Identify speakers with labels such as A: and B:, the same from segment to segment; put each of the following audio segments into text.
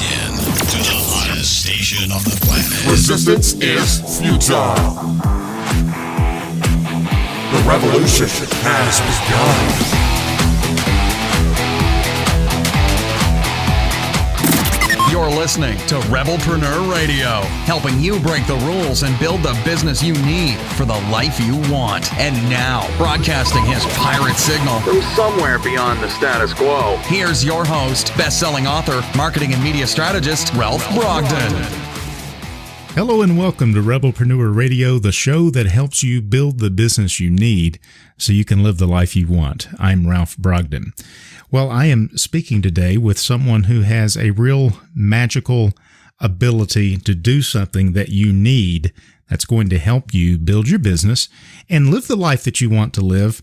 A: in to the hottest station on the planet.
B: Resistance is futile. The revolution has begun.
C: You're listening to Rebelpreneur Radio, helping you break the rules and build the business you need for the life you want. And now, broadcasting his pirate signal
D: from somewhere beyond the status quo,
C: here's your host, best-selling author, marketing and media strategist, Ralph Brogden.
E: Hello and welcome to Rebelpreneur Radio, the show that helps you build the business you need so you can live the life you want. I'm Ralph Brogden. Well, I am speaking today with someone who has a real magical ability to do something that you need that's going to help you build your business and live the life that you want to live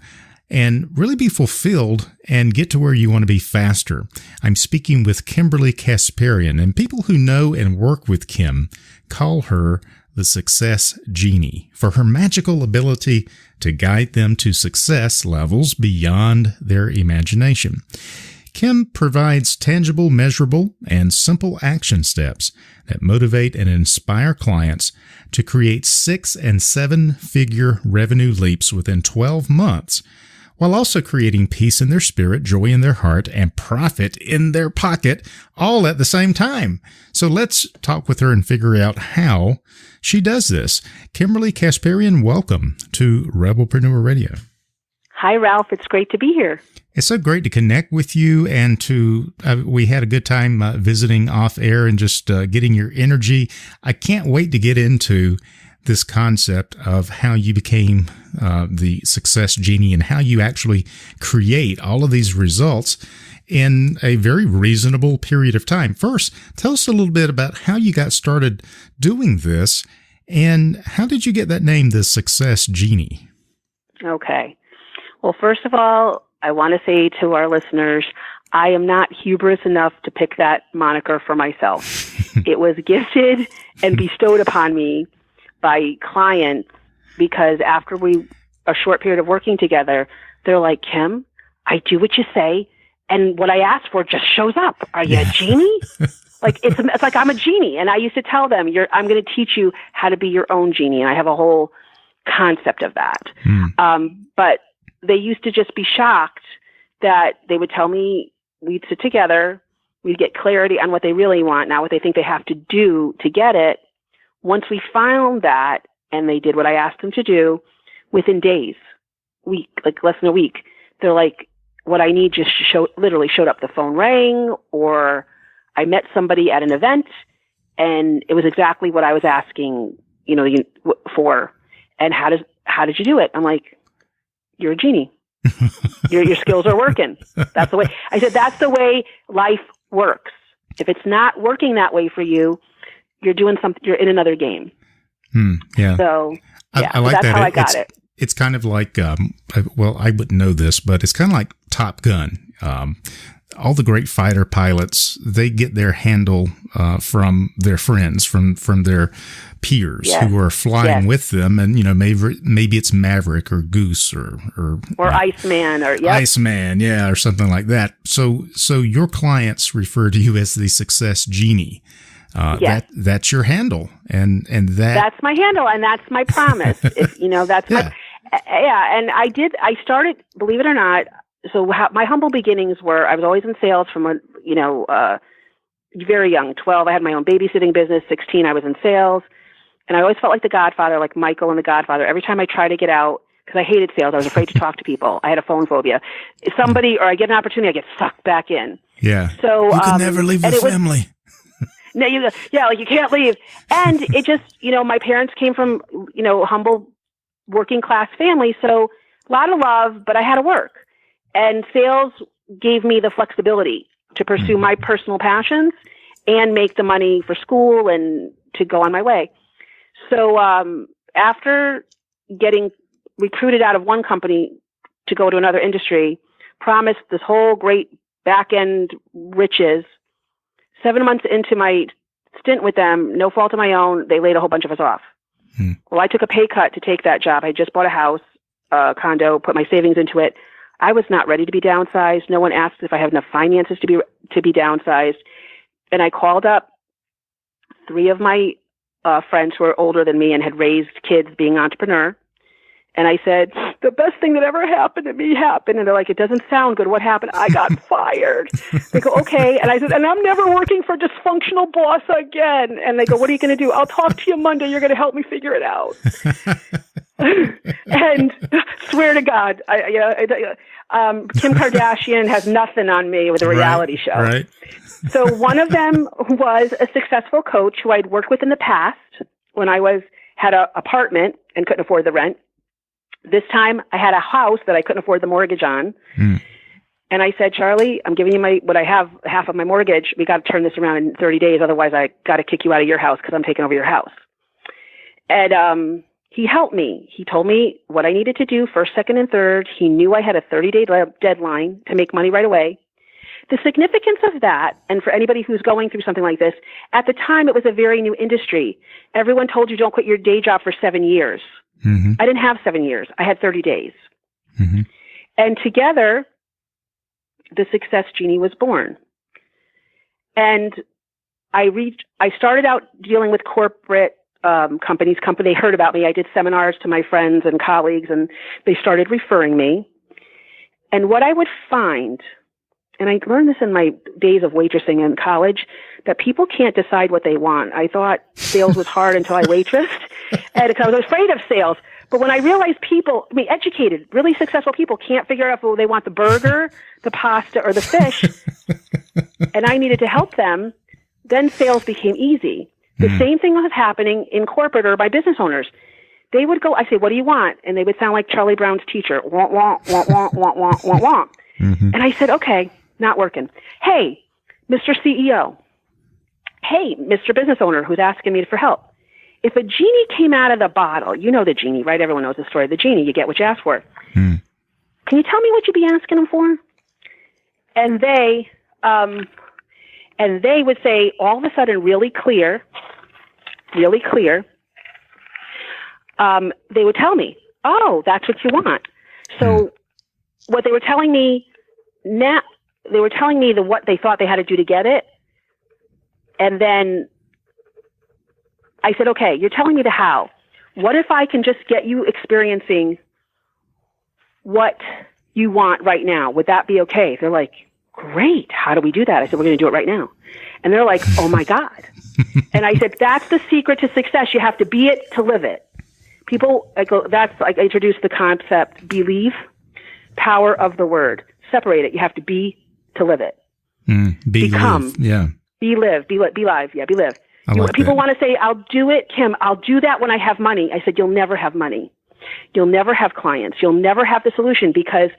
E: and really be fulfilled and get to where you want to be faster. I'm speaking with Kimberly Kasparian, and people who know and work with Kim call her the Success Genie for her magical ability to guide them to success levels beyond their imagination. Kim provides tangible, measurable, and simple action steps that motivate and inspire clients to create 6- and 7-figure revenue leaps within 12 months, while also creating peace in their spirit, joy in their heart, and profit in their pocket, all at the same time. So let's talk with her and figure out how she does this. Kimberly Kasparian, welcome to Rebelpreneur Radio.
F: Hi, Ralph. It's great to be here.
E: It's so great to connect with you, and we had a good time visiting off air and just getting your energy. I can't wait to get into this concept of how you became the Success Genie and how you actually create all of these results in a very reasonable period of time. First, tell us a little bit about how you got started doing this and how did you get that name, the Success Genie?
F: Okay. Well, first of all, I want to say to our listeners, I am not hubris enough to pick that moniker for myself. It was gifted and bestowed upon me by clients because after a short period of working together, they're like, Kim, I do what you say, and what I ask for just shows up. Are you a genie? It's like I'm a genie, and I used to tell them, I'm going to teach you how to be your own genie, and I have a whole concept of that. But they used to just be shocked that they would tell me, we'd sit together, we'd get clarity on what they really want, not what they think they have to do to get it. Once we found that, and they did what I asked them to do, within days, less than a week, they're like, what I need just literally showed up. The phone rang, or I met somebody at an event, and it was exactly what I was asking, for. And how did you do it? I'm like, you're a genie. Your skills are working. That's the way. I said, that's the way life works. If it's not working that way for you, you're doing something. You're in another game.
E: Yeah.
F: So yeah,
E: I like
F: that's
E: that.
F: how I got it.
E: It's kind of like, I wouldn't know this, but it's kind of like Top Gun. All the great fighter pilots, they get their handle from their friends, from their peers who are flying with them, and maybe it's Maverick or Goose or
F: Iceman
E: Iceman, or something like that. So your clients refer to you as the Success Genie. That's your handle, and that's
F: my handle, and that's my promise. And I started, believe it or not. So my humble beginnings were, I was always in sales from very young, 12. I had my own babysitting business. 16, I was in sales, and I always felt like the Godfather, like Michael in The Godfather. Every time I tried to get out, because I hated sales, I was afraid to talk to people. I had a phone phobia. Or I get an opportunity, I get sucked back in.
E: Yeah.
F: So
E: you can never leave the family.
F: No, you can't leave. And it just, my parents came from, humble working class family. So a lot of love, but I had to work. And sales gave me the flexibility to pursue my personal passions and make the money for school and to go on my way. So, after getting recruited out of one company to go to another industry, promised this whole great back end riches, 7 months into my stint with them, no fault of my own, they laid a whole bunch of us off. Well, I took a pay cut to take that job. I just bought a house, a condo, put my savings into it. I was not ready to be downsized. No one asked if I have enough finances to be downsized. And I called up 3 of my friends who are older than me and had raised kids being entrepreneur. And I said, the best thing that ever happened to me happened. And they're like, it doesn't sound good. What happened? I got fired. They go, okay. And I said, and I'm never working for a dysfunctional boss again. And they go, what are you going to do? I'll talk to you Monday. You're going to help me figure it out. And swear to God, Kim Kardashian has nothing on me with a reality show.
E: Right.
F: So one of them was a successful coach who I'd worked with in the past when I had an apartment and couldn't afford the rent. This time I had a house that I couldn't afford the mortgage on. And I said, Charlie, I'm giving you what I have, half of my mortgage. We got to turn this around in 30 days. Otherwise I got to kick you out of your house because I'm taking over your house. And, he helped me. He told me what I needed to do first, second, and third. He knew I had a 30-day deadline to make money right away. The significance of that, and for anybody who's going through something like this, at the time it was a very new industry. Everyone told you don't quit your day job for 7 years. I didn't have 7 years. I had 30 days. And together, the Success Genie was born. And I started out dealing with corporate companies. They heard about me. I did seminars to my friends and colleagues, and they started referring me. And what I would find, and I learned this in my days of waitressing in college, that people can't decide what they want. I thought sales was hard until I waitressed, and I was afraid of sales. But when I realized educated, really successful people can't figure out if they want the burger, the pasta, or the fish, and I needed to help them, then sales became easy. The same thing was happening in corporate or by business owners. They would go, I say, what do you want? And they would sound like Charlie Brown's teacher. Want, want, want, want, want, want, want, want. And I said, okay, not working. Hey, Mr. CEO. Hey, Mr. Business Owner who's asking me for help. If a genie came out of the bottle, you know the genie, right? Everyone knows the story of the genie. You get what you ask for. Can you tell me what you'd be asking him for? And they would say, all of a sudden, really clear, they would tell me, oh, that's what you want. So what they were telling me now, they were telling me what they thought they had to do to get it. And then I said, okay, you're telling me the how. What if I can just get you experiencing what you want right now? Would that be okay? They're like, great. How do we do that? I said, we're going to do it right now. And they're like, oh my God. And I said, that's the secret to success. You have to be it to live it. I introduced the concept, believe, power of the word. Separate it. You have to be to live it. Become.
E: Live. Yeah.
F: Be live. Be live. Yeah, be live. People want to say, I'll do it, Kim. I'll do that when I have money. I said, you'll never have money. You'll never have clients. You'll never have the solution because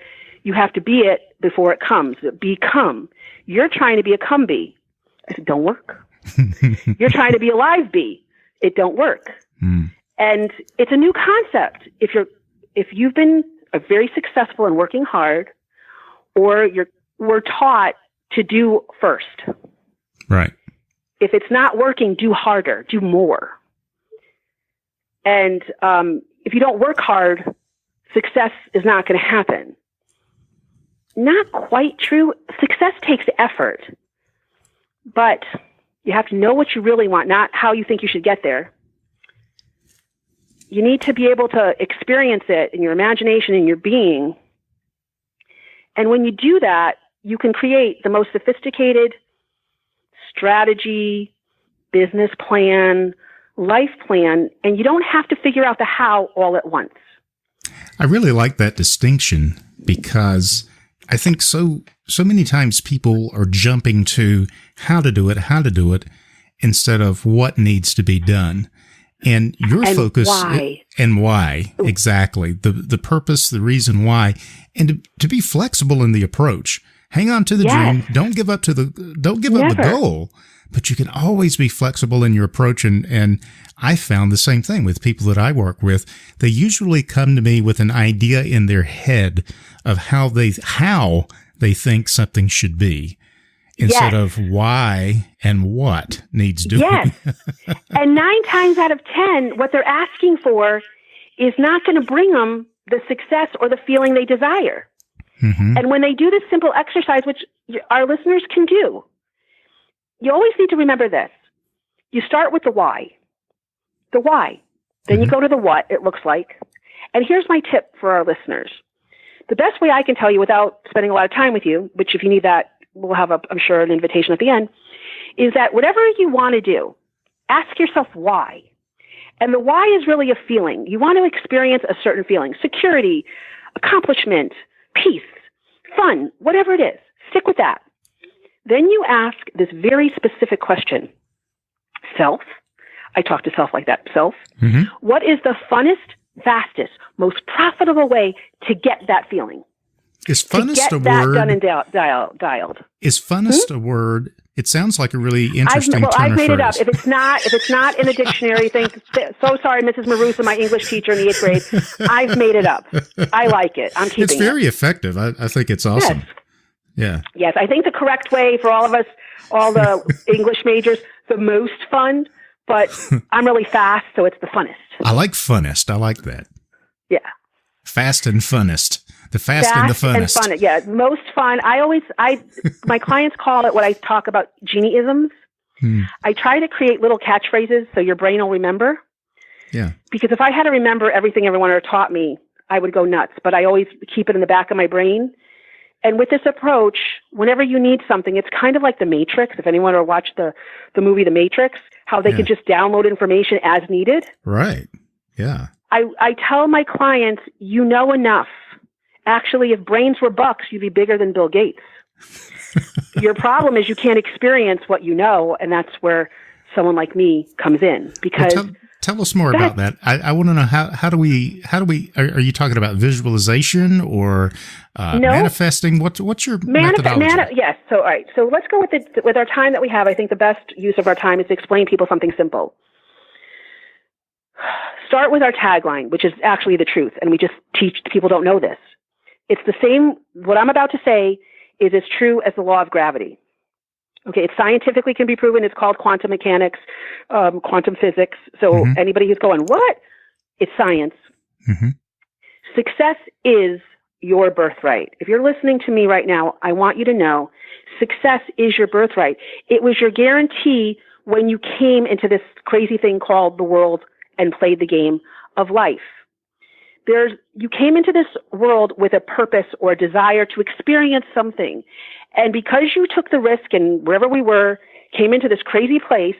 F: you have to be it before it comes. Become. You're trying to be a come bee. I said, don't work. You're trying to be a live bee. It don't work. And it's a new concept. If you've been very successful and working hard, or we're taught to do first.
E: Right.
F: If it's not working, do harder, do more. And if you don't work hard, success is not going to happen. Not quite true. Success takes effort. But you have to know what you really want, not how you think you should get there. You need to be able to experience it in your imagination, in your being. And when you do that, you can create the most sophisticated strategy, business plan, life plan, and you don't have to figure out the how all at once.
E: I really like that distinction because I think so many times people are jumping to how to do it instead of what needs to be done. And your focus
F: why.
E: And why exactly the purpose, the reason why, and to be flexible in the approach. Hang on to the dream. Don't give up up the goal, but you can always be flexible in your approach. And I found the same thing with people that I work with. They usually come to me with an idea in their head of how they think something should be, instead of why and what needs doing.
F: Yes. And 9 times out of 10, what they're asking for is not going to bring them the success or the feeling they desire. And when they do this simple exercise, which our listeners can do, you always need to remember this. You start with the why. The why. Then you go to the what it looks like. And here's my tip for our listeners. The best way I can tell you without spending a lot of time with you, which if you need that, we'll have, I'm sure, an invitation at the end, is that whatever you want to do, ask yourself why. And the why is really a feeling. You want to experience a certain feeling. Security, accomplishment, peace, fun, whatever it is. Stick with that. Then you ask this very specific question. Self. I talk to self like that. Self. What is the funnest, fastest, most profitable way to get that feeling?
E: Is funnest a word?
F: That done and dialed.
E: Is funnest a word? It sounds like a really interesting turn of
F: I've made it up.
E: phrase.
F: If it's not in a dictionary, so sorry, Mrs. Marusa, my English teacher in the 8th grade. I've made it up. I like it. I'm keeping it.
E: It's very effective. I think it's awesome.
F: Yes.
E: Yeah.
F: Yes, I think the correct way for all of us, all the English majors, the most fun, but I'm really fast, so it's the funnest.
E: I like funnest. I like that.
F: Yeah.
E: Fast and funnest. The fast and the funnest.
F: And fun. Yeah, most fun. My clients call it what I talk about Genieisms. I try to create little catchphrases so your brain will remember.
E: Yeah.
F: Because if I had to remember everything everyone ever taught me, I would go nuts. But I always keep it in the back of my brain. And with this approach, whenever you need something, it's kind of like The Matrix. If anyone ever watched the movie The Matrix, how they can just download information as needed.
E: Right. Yeah.
F: I tell my clients, you know enough. Actually, if brains were bucks, you'd be bigger than Bill Gates. Your problem is you can't experience what you know, and that's where someone like me comes in. Because
E: tell us more about that. I want to know how do we are you talking about visualization or manifesting? What's your methodology?
F: Yes. So all right. So let's go with our time that we have. I think the best use of our time is to explain people something simple. Start with our tagline, which is actually the truth, and we just teach people don't know this. It's the same. What I'm about to say is as true as the law of gravity. Okay, it scientifically can be proven. It's called quantum mechanics, quantum physics. So anybody who's going, what? It's science. Success is your birthright. If you're listening to me right now, I want you to know success is your birthright. It was your guarantee when you came into this crazy thing called the world and played the game of life. You came into this world with a purpose or a desire to experience something. And because you took the risk and wherever we were, came into this crazy place,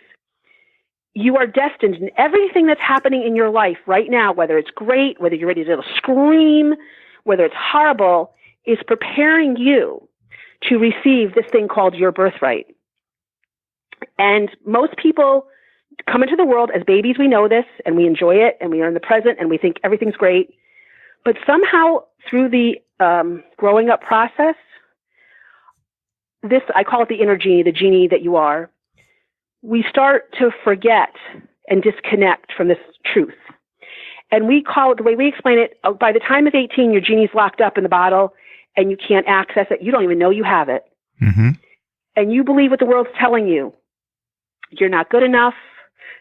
F: you are destined, and everything that's happening in your life right now, whether it's great, whether you're ready to scream, whether it's horrible, is preparing you to receive this thing called your birthright. And most people come into the world as babies. We know this, and we enjoy it, and we are in the present, and we think everything's great. But somehow through the growing up process, I call it the inner genie, the genie that you are, we start to forget and disconnect from this truth. And we call it, the way we explain it, by the time of 18, your genie's locked up in the bottle and you can't access it. You don't even know you have it. And you believe what the world's telling you. You're not good enough.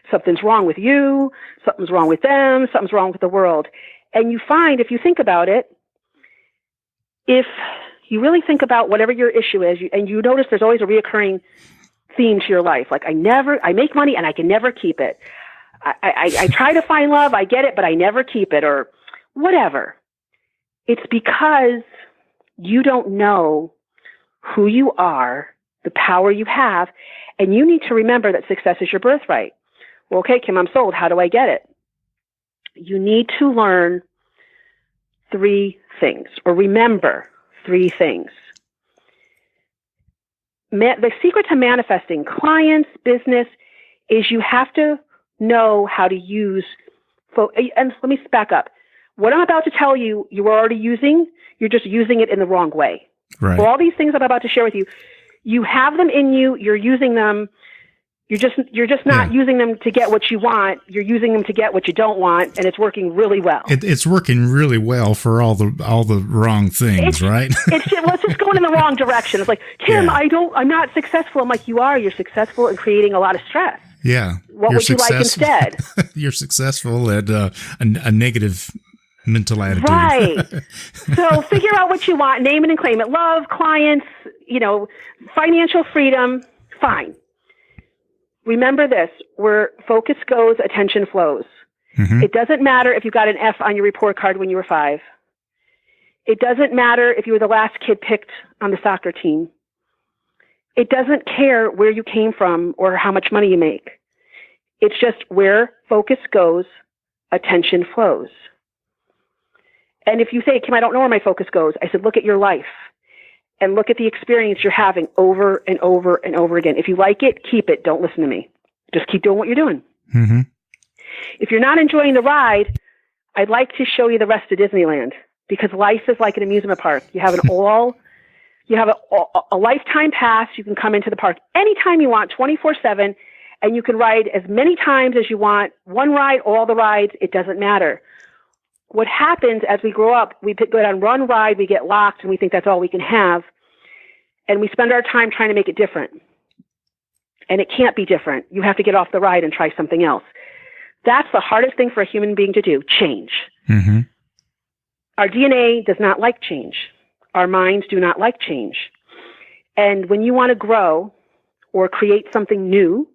F: Something's wrong with you. Something's wrong with them. Something's wrong with the world. And you find, if you think about it, if you really think about whatever your issue is, and you notice there's always a reoccurring theme to your life. Like, I make money and I can never keep it. I try to find love, I get it, but I never keep it, or whatever. It's because you don't know who you are, the power you have, and you need to remember that success is your birthright. Well, okay, Kim, I'm sold. How do I get it? You need to learn 3 things, or remember 3 things. The secret to manifesting clients, business, is you have to know how to use, and let me back up. What I'm about to tell you, you are already using, you're just using it in the wrong way.
E: Right.
F: For all these things I'm about to share with you, you have them in you, you're using them, you're just not using them to get what you want, you're using them to get what you don't want, and it's working really well.
E: It's working really well for all the wrong things, right?
F: It's just going in the wrong direction. It's like, Kim, I'm not successful. I'm like, you're successful in creating a lot of stress.
E: Yeah.
F: What would you like instead?
E: You're successful at a negative mental attitude.
F: Right. So figure out what you want, name it and claim it. Love, clients, financial freedom, fine. remember this, where focus goes, attention flows.
E: Mm-hmm.
F: It doesn't matter if you got an F on your report card when you were 5. It doesn't matter if you were the last kid picked on the soccer team. It doesn't care where you came from or how much money you make. It's just where focus goes, attention flows. And if you say, Kim, I don't know where my focus goes, I said, look at your life and look at the experience you're having over and over and over again. If you like it, keep it. Don't listen to me. Just keep doing what you're doing.
E: Mm-hmm.
F: If you're not enjoying the ride, I'd like to show you the rest of Disneyland, because life is like an amusement park. You have a lifetime pass. You can come into the park anytime you want, 24/7, and you can ride as many times as you want. One ride, all the rides, it doesn't matter. What happens as we grow up, we go down one ride, we get locked, and we think that's all we can have, and we spend our time trying to make it different. And it can't be different. You have to get off the ride and try something else. That's the hardest thing for a human being to do, change.
E: Mm-hmm.
F: Our DNA does not like change. Our minds do not like change. And when you want to grow or create something new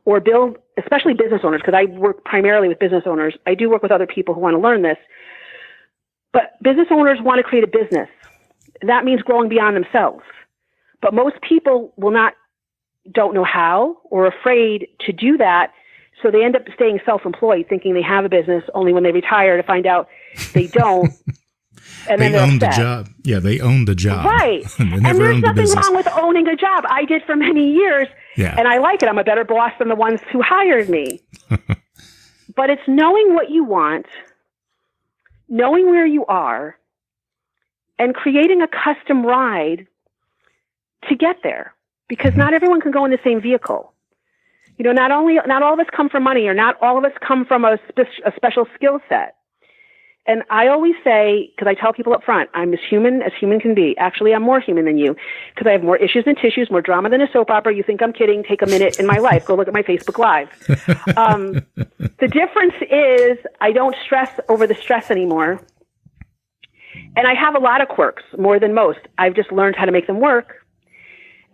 F: or build, especially business owners, because I work primarily with business owners. I do work with other people who want to learn this. But business owners want to create a business. That means growing beyond themselves. But most people don't know how or are afraid to do that. So they end up staying self-employed, thinking they have a business, only when they retire to find out they don't. And
E: they
F: then
E: own the job. Yeah, they own the job.
F: Right.
E: And
F: there's nothing wrong with owning a job. I did for many years,
E: yeah.
F: And I like it. I'm a better boss than the ones who hired me. But it's knowing what you want, knowing where you are, and creating a custom ride to get there. Because not everyone can go in the same vehicle. You know, not all of us come from money, or not all of us come from a special skill set. And I always say, because I tell people up front, I'm as human can be. Actually, I'm more human than you, because I have more issues and tissues, more drama than a soap opera. You think I'm kidding? Take a minute in my life. Go look at my Facebook Live. The difference is I don't stress over the stress anymore. And I have a lot of quirks, more than most. I've just learned how to make them work.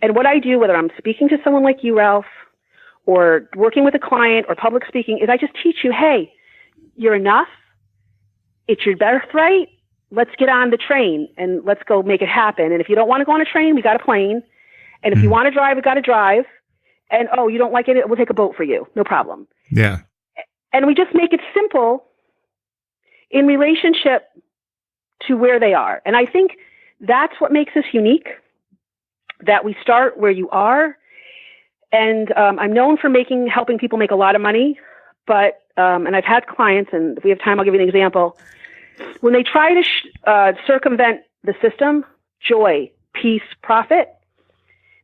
F: And what I do, whether I'm speaking to someone like you, Ralph, or working with a client or public speaking, is I just teach you, hey, you're enough. It's your birthright. Let's get on the train and let's go make it happen. And if you don't want to go on a train, we got a plane. And if you want to drive, we got to drive. And, oh, you don't like it, we'll take a boat for you. No problem.
E: Yeah.
F: And we just make it simple in relationship to where they are. And I think that's what makes us unique, that we start where you are. And I'm known for helping people make a lot of money, but and I've had clients, and if we have time, I'll give you an example. When they try to circumvent the system, joy, peace, profit,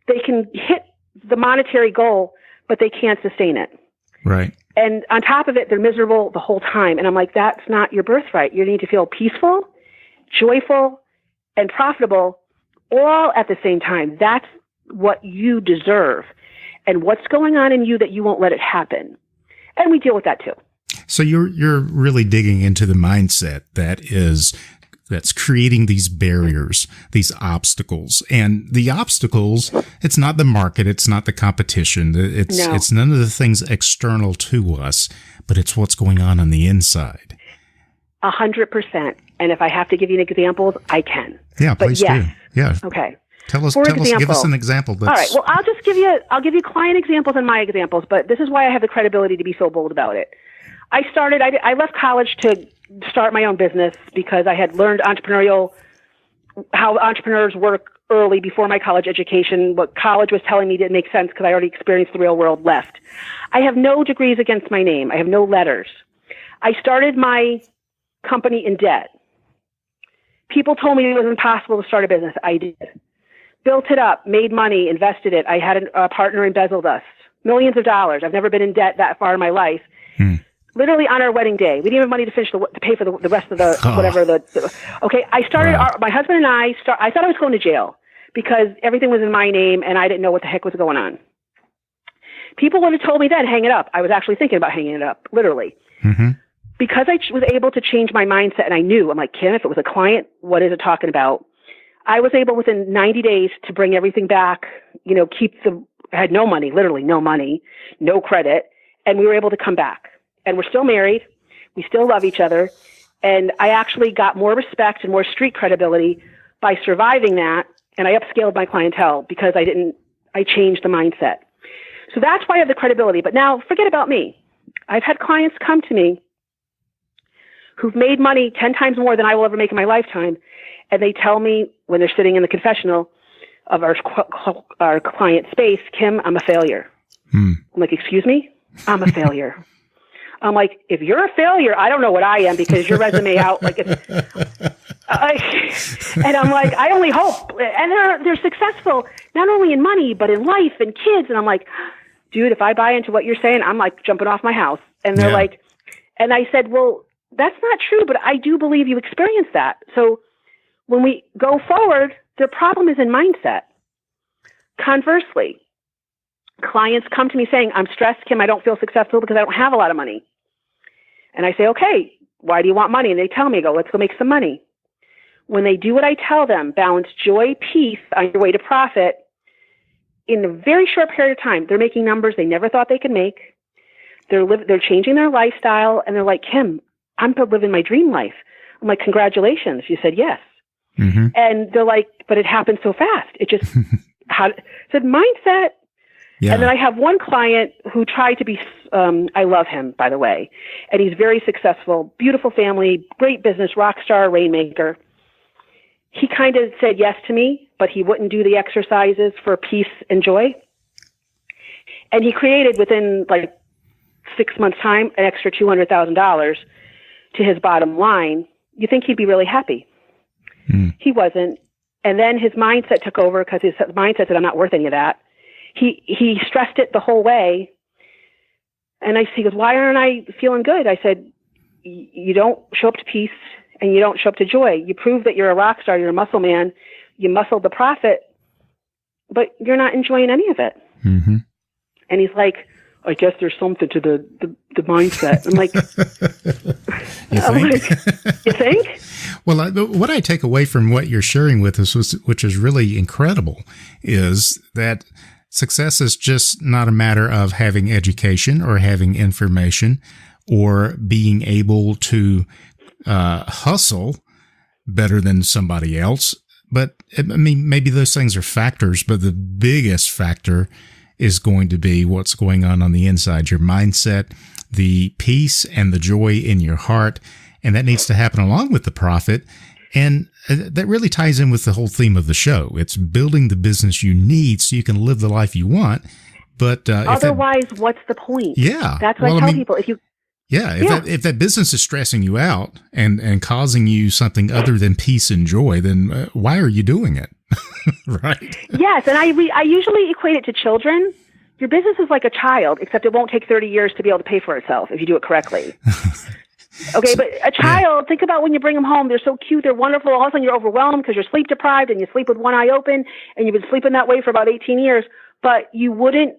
F: they can hit the monetary goal, but they can't sustain it.
E: Right.
F: And on top of it, they're miserable the whole time. And I'm like, that's not your birthright. You need to feel peaceful, joyful, and profitable all at the same time. That's what you deserve. And what's going on in you that you won't let it happen. And we deal with that too.
E: So you're really digging into the mindset that's creating these barriers, these obstacles. And the obstacles, it's not the market, it's not the competition, it's none of the things external to us, but it's what's going on the inside.
F: 100%. And if I have to give you examples, I can.
E: Yeah, please do. Yeah.
F: Okay.
E: Give us an example.
F: All right. Well, I'll give you client examples and my examples, but this is why I have the credibility to be so bold about it. I left college to start my own business because I had learned how entrepreneurs work early before my college education. What college was telling me didn't make sense because I already experienced the real world, left. I have no degrees against my name. I have no letters. I started my company in debt. People told me it was impossible to start a business. I did. Built it up, made money, invested it. I had a partner embezzled us. Millions of dollars. I've never been in debt that far in my life. Literally on our wedding day. We didn't have money to pay for the rest of the whatever. Okay, I started, my husband and I thought I was going to jail because everything was in my name and I didn't know what the heck was going on. People would have told me then, hang it up. I was actually thinking about hanging it up, literally. Mm-hmm. Because I was able to change my mindset and I knew, I'm like, Kim, if it was a client, what is it talking about? I was able within 90 days to bring everything back, keep the I had no money, literally no money, no credit. And we were able to come back. And we're still married. We still love each other. And I actually got more respect and more street credibility by surviving that. And I upscaled my clientele because I changed the mindset. So that's why I have the credibility. But now forget about me. I've had clients come to me who've made money 10 times more than I will ever make in my lifetime. And they tell me when they're sitting in the confessional of our client space, Kim, I'm a failure. I'm like, excuse me? I'm a failure. I'm like, if you're a failure, I don't know what I am because your resume out like it's, and I'm like, I only hope. And they're successful not only in money but in life and kids. And I'm like, dude, if I buy into what you're saying, I'm like jumping off my house. And they're like, and I said, well, that's not true, but I do believe you experienced that. So when we go forward, the problem is in mindset. Conversely, clients come to me saying, I'm stressed, Kim, I don't feel successful because I don't have a lot of money. And I say, okay, why do you want money? And they tell me, let's go make some money. When they do what I tell them, balance joy, peace on your way to profit, in a very short period of time, they're making numbers they never thought they could make. They're changing their lifestyle, and they're like, Kim, I'm living my dream life. I'm like, congratulations, you said yes. Mm-hmm. And they're like, but it happened so fast. It just said mindset. Yeah. And then I have one client who tried to be, I love him, by the way, and he's very successful, beautiful family, great business, rock star, rainmaker. He kind of said yes to me, but he wouldn't do the exercises for peace and joy. And he created within like 6 months' time an extra $200,000 to his bottom line. You think he'd be really happy? He wasn't. And then his mindset took over because his mindset said, I'm not worth any of that. He stressed it the whole way. And he goes, why aren't I feeling good? I said, you don't show up to peace and you don't show up to joy. You prove that you're a rock star, you're a muscle man, you muscled the profit, but you're not enjoying any of it. Mm-hmm. And he's like, I guess there's something to the mindset. I'm like, you think?
E: Well, what I take away from what you're sharing with us, which is really incredible, is that success is just not a matter of having education or having information or being able to hustle better than somebody else. But I mean, maybe those things are factors, but the biggest factor is going to be what's going on the inside, your mindset, the peace and the joy in your heart. And that needs to happen along with the profit. And that really ties in with the whole theme of the show. It's building the business you need so you can live the life you want. But
F: otherwise, what's the point?
E: Yeah.
F: That's what I tell people.
E: If that business is stressing you out and causing you something other than peace and joy, then why are you doing it? Right? Yes,
F: and I usually equate it to children. Your business is like a child, except it won't take 30 years to be able to pay for itself if you do it correctly. Okay, but a child, think about when you bring them home. They're so cute. They're wonderful. All of a sudden you're overwhelmed because you're sleep deprived and you sleep with one eye open and you've been sleeping that way for about 18 years, but you wouldn't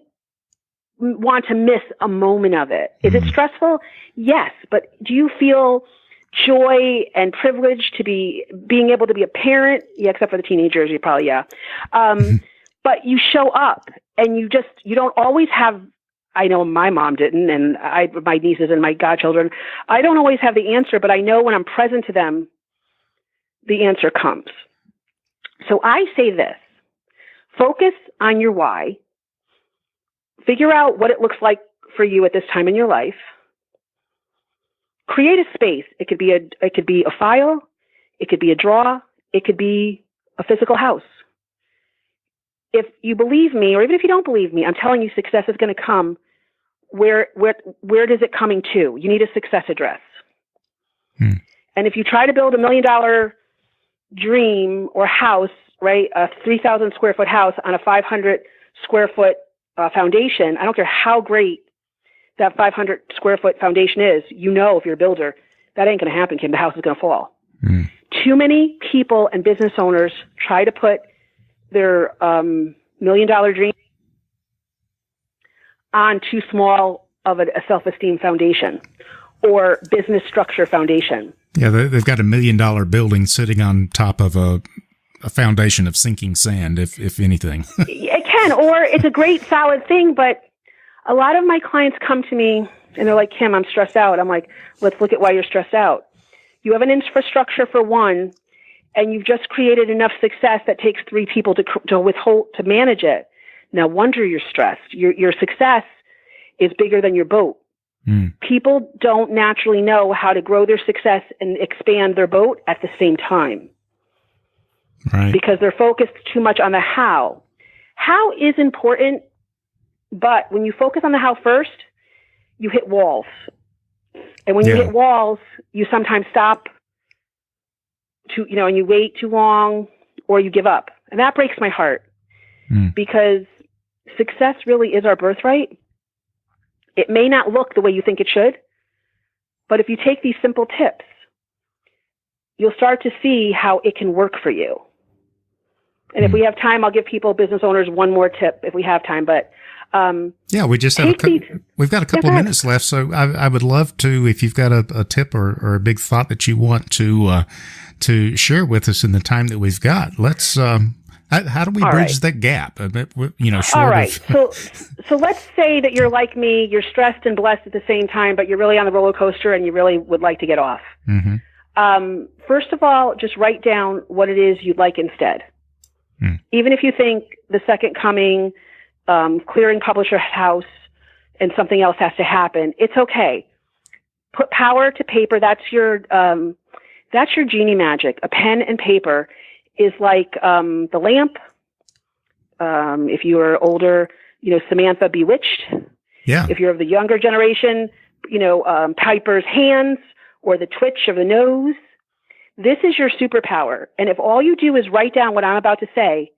F: want to miss a moment of it. Is it stressful? Yes, but do you feel joy and privilege to being able to be a parent? Yeah, except for the teenagers, you probably, but you show up and you don't always have, I know my mom didn't, and my nieces and my godchildren, I don't always have the answer, but I know when I'm present to them, the answer comes. So I say this, focus on your why, figure out what it looks like for you at this time in your life, create a space. It could be a file, it could be a draw, it could be a physical house. If you believe me, or even if you don't believe me, I'm telling you success is going to come. Where does it coming to? You need a success address. And if you try to build $1 million dream or house, right, a 3,000 square foot house on a 500 square foot foundation, I don't care how great that 500 square foot foundation is, if you're a builder, that ain't going to happen, Kim. The house is going to fall. Too many people and business owners try to put their $1 million dream on too small of a self-esteem foundation or business structure foundation.
E: Yeah, they've got $1 million building sitting on top of a foundation of sinking sand, if anything.
F: It can. can, or it's a great solid thing, but a lot of my clients come to me and they're like, Kim, I'm stressed out. I'm like, let's look at why you're stressed out. You have an infrastructure for one, and you've just created enough success that takes 3 people to manage it. No wonder you're stressed. Your success is bigger than your boat. People don't naturally know how to grow their success and expand their boat at the same time.
E: Right.
F: Because they're focused too much on the how. How is important, but when you focus on the how first, you hit walls. And when you hit walls, you sometimes stop and you wait too long, or you give up. And that breaks my heart because success really is our birthright. It may not look the way you think it should, but if you take these simple tips, you'll start to see how it can work for you. And if we have time, I'll give business owners one more tip if we have time. But
E: we just have we've got a couple of minutes left, so I would love to, if you've got a tip or a big thought that you want to share with us in the time that we've got. Let's. How do we bridge that gap?
F: All right. So let's say that you're like me. You're stressed and blessed at the same time, but you're really on the roller coaster and you really would like to get off. Mm-hmm. First of all, just write down what it is you'd like instead. Even if you think the second coming, clearing publisher house, and something else has to happen, it's okay. Put power to paper. That's your genie magic. A pen and paper is like the lamp. If you are older, Samantha Bewitched.
E: Yeah.
F: If you're of the younger generation, Piper's hands or the twitch of the nose. This is your superpower. And if all you do is write down what I'm about to say,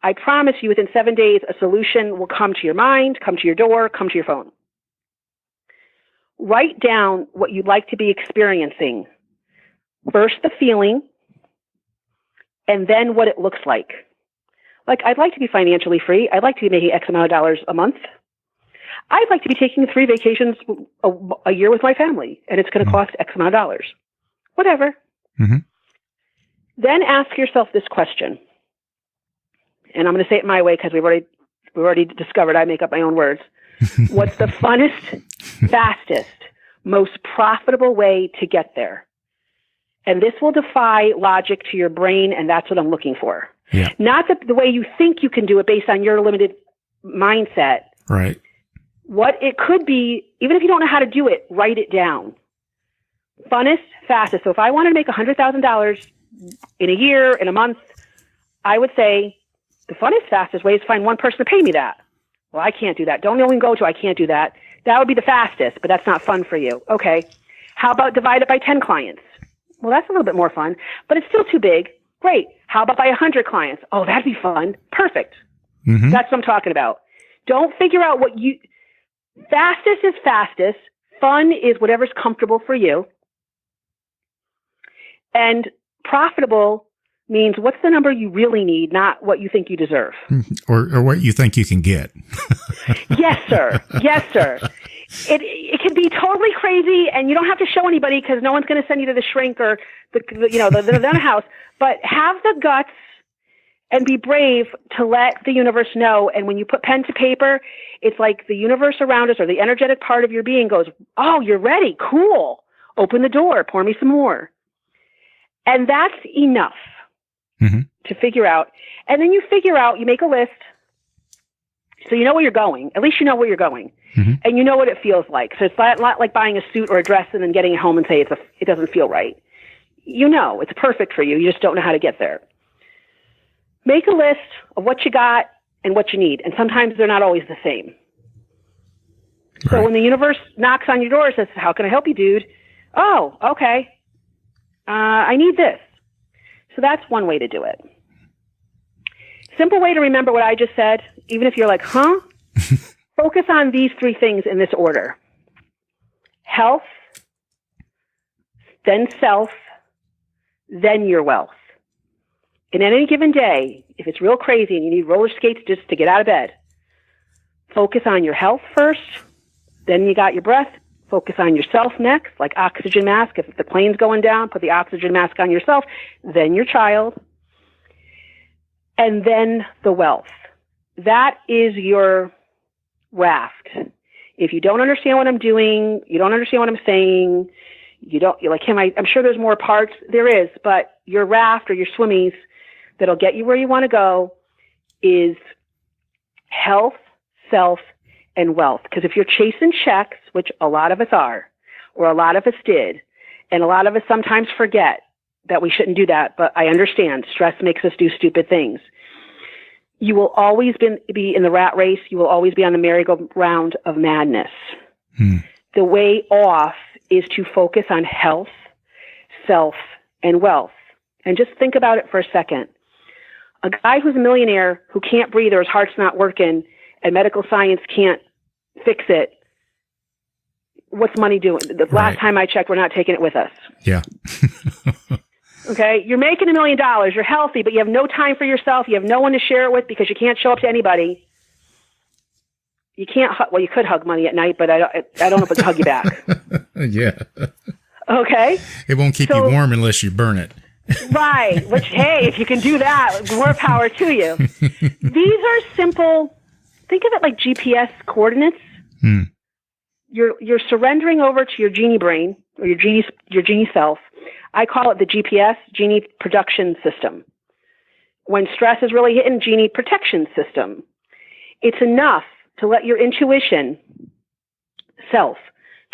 F: I promise you within 7 days, a solution will come to your mind, come to your door, come to your phone. Write down what you'd like to be experiencing. First, the feeling, and then what it looks like. Like, I'd like to be financially free. I'd like to be making X amount of dollars a month. I'd like to be taking 3 vacations a year with my family, and it's going to cost X amount of dollars. Whatever. Mm-hmm. Then ask yourself this question, and I'm going to say it my way because we've already discovered I make up my own words. What's the funnest, fastest, most profitable way to get there? And this will defy logic to your brain, and that's what I'm looking for.
E: Yeah.
F: Not the way you think you can do it based on your limited mindset.
E: Right.
F: What it could be, even if you don't know how to do it, write it down. Funnest, fastest. So if I wanted to make $100,000 in a year, in a month, I would say the funnest, fastest way is to find one person to pay me that. Well, I can't do that. Don't even go to, I can't do that. That would be the fastest, but that's not fun for you. Okay. How about divide it by 10 clients? Well, that's a little bit more fun, but it's still too big. Great. How about by 100 clients? Oh, that'd be fun. Perfect. Mm-hmm. That's what I'm talking about. Don't figure out fastest is fastest. Fun is whatever's comfortable for you. And profitable means what's the number you really need, not what you think you deserve.
E: Or what you think you can get.
F: Yes, sir. Yes, sir. It can be totally crazy, and you don't have to show anybody because no one's going to send you to the shrink or the house. But have the guts and be brave to let the universe know. And when you put pen to paper, it's like the universe around us or the energetic part of your being goes, "Oh, you're ready. Cool. Open the door. Pour me some more." And that's enough to figure out. And then you make a list. So you know where you're going. At least you know where you're going. Mm-hmm. And you know what it feels like. So it's not like buying a suit or a dress and then getting it home and say it doesn't feel right. You know it's perfect for you. You just don't know how to get there. Make a list of what you got and what you need. And sometimes they're not always the same. Right. So when the universe knocks on your door and says, "How can I help you, dude?" Oh, okay. I need this. So that's one way to do it. Simple way to remember what I just said, even if you're like, huh? Focus on these 3 things in this order. Health, then self, then your wealth. And at any given day, if it's real crazy and you need roller skates just to get out of bed, focus on your health first, then you got your breath. Focus on yourself next, like oxygen mask. If the plane's going down, put the oxygen mask on yourself, then your child, and then the wealth. that is your raft. If you don't understand what I'm doing, you don't understand what I'm saying, you're like, I'm sure there's more parts. There is, but your raft or your swimmies that'll get you where you want to go is health, self, and wealth. Because if you're chasing checks, which a lot of us are, or a lot of us did, and a lot of us sometimes forget that we shouldn't do that, but I understand stress makes us do stupid things. You will always be in the rat race. You will always be on the merry-go-round of madness. The way off is to focus on health, self, and wealth. And just think about it for a second. A guy who's a millionaire who can't breathe or his heart's not working and medical science can't fix it, what's money doing? The last time I checked, we're not taking it with us.
E: Yeah.
F: Okay? You're making $1 million. You're healthy, but you have no time for yourself. You have no one to share it with because you can't show up to anybody. You can't you could hug money at night, but I don't know if it can hug you back.
E: Yeah.
F: Okay?
E: It won't keep you warm unless you burn it.
F: Right. Which, hey, if you can do that, more power to you. These are simple. Think of it like GPS coordinates. You're surrendering over to your genie brain or your genie self. I call it the GPS, Genie Production System. When stress is really hitting, Genie Protection System. It's enough to let your intuition, self,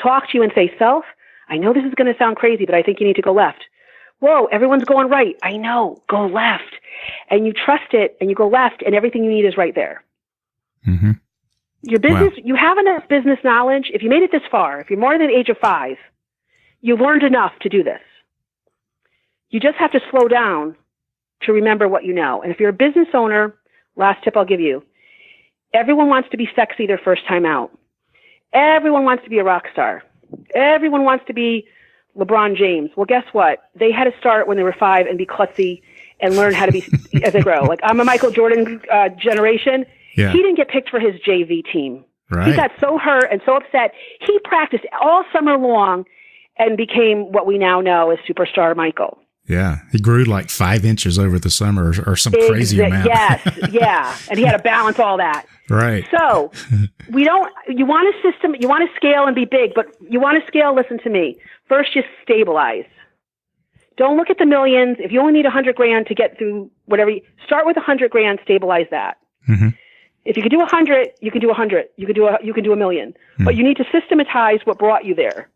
F: talk to you and say, self, I know this is going to sound crazy, but I think you need to go left. Whoa, everyone's going right. I know, go left. And you trust it and you go left and everything you need is right there.
E: Mm-hmm.
F: Your business, you have enough business knowledge. If you made it this far, if you're more than the age of 5, you've learned enough to do this. You just have to slow down to remember what you know. And if you're a business owner, last tip I'll give you, everyone wants to be sexy their first time out. Everyone wants to be a rock star. Everyone wants to be LeBron James. Well, guess what? They had to start when they were 5 and be klutzy and learn how to be as they grow. Like, I'm a Michael Jordan generation.
E: Yeah.
F: He didn't get picked for his JV team.
E: Right.
F: He got so hurt and so upset. He practiced all summer long and became what we now know as Superstar Michael.
E: Yeah. He grew like 5 inches over the summer or some crazy amount.
F: Yes. Yeah. And he had to balance all that.
E: Right.
F: So you want a system, you want to scale and be big, but you want to scale, listen to me. First, just stabilize. Don't look at the millions. If you only need $100,000 to get through whatever, start with $100,000, stabilize that.
E: Mm-hmm.
F: If you can do 100, you can do 100. You can do $1 million. Mm-hmm. But you need to systematize what brought you there.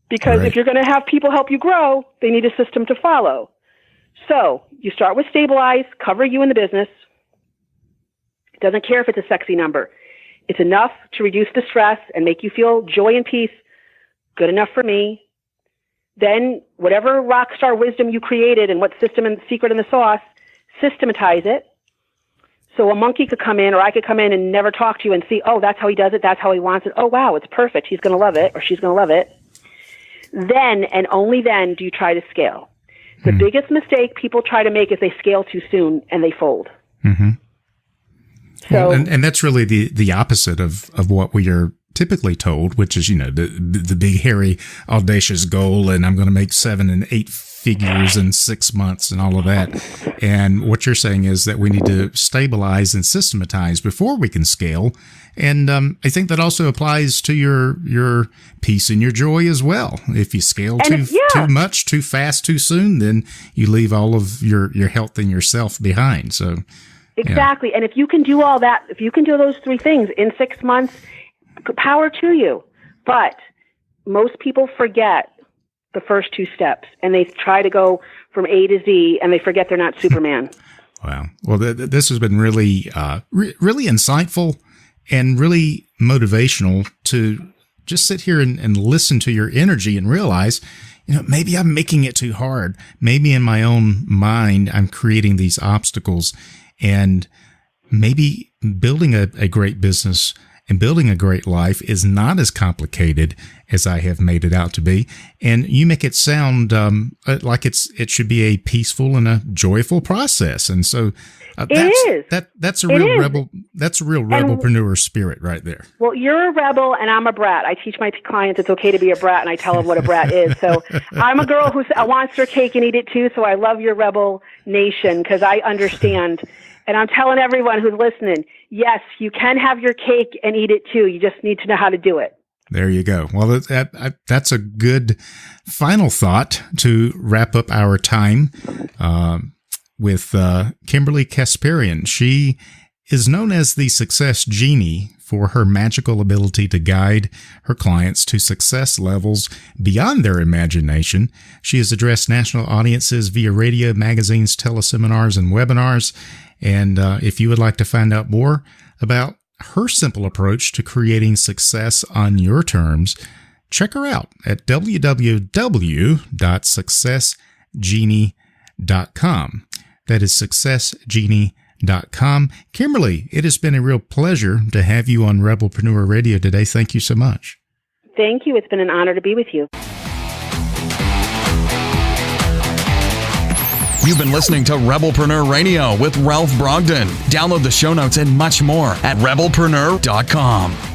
F: Because if you're going to have people help you grow, they need a system to follow. So you start with stabilize, cover you in the business. It doesn't care if it's a sexy number. It's enough to reduce the stress and make you feel joy and peace. Good enough for me. Then whatever rock star wisdom you created and what system and secret in the sauce, systematize it. So a monkey could come in or I could come in and never talk to you and see, oh, that's how he does it. That's how he wants it. Oh, wow, it's perfect. He's going to love it or she's going to love it. Then and only then do you try to scale. The biggest mistake people try to make is they scale too soon and they fold.
E: Mm-hmm.
F: So,
E: well, and that's really the opposite of what we are typically told, which is, the big, hairy, audacious goal, and I'm going to make 7 and 8 figures in 6 months and all of that. And what you're saying is that we need to stabilize and systematize before we can scale. And I think that also applies to your peace and your joy as well. If you scale too much, too fast, too soon, then you leave all of your health and yourself behind. So
F: exactly. Yeah. And if you can do all that, if you can do those 3 things in 6 months, power to you. But most people forget the first 2 steps and they try to go from A to Z and they forget they're not Superman.
E: Wow. Well, this has been really, really insightful and really motivational to just sit here and listen to your energy and realize, maybe I'm making it too hard. Maybe in my own mind, I'm creating these obstacles, and maybe building a great business and building a great life is not as complicated as I have made it out to be. And you make it sound like it should be a peaceful and a joyful process. And so that's a real rebel. That's a real rebelpreneur spirit right there.
F: Well, you're a rebel and I'm a brat. I teach my clients it's okay to be a brat, and I tell them what a brat is. So I'm a girl who wants her cake and eat it too. So I love your rebel nation because I understand. And I'm telling everyone who's listening, yes, you can have your cake and eat it too. You just need to know how to do it.
E: There you go. Well, that's a good final thought to wrap up our time with Kimberly Kasparian. She is known as the Success Genie for her magical ability to guide her clients to success levels beyond their imagination. She has addressed national audiences via radio, magazines, teleseminars, and webinars. And if you would like to find out more about her simple approach to creating success on your terms, check her out at www.successgenie.com. That is successgenie.com. Kimberly, it has been a real pleasure to have you on Rebelpreneur Radio today. Thank you so much.
F: Thank you. It's been an honor to be with you.
C: You've been listening to Rebelpreneur Radio with Ralph Brogden. Download the show notes and much more at rebelpreneur.com.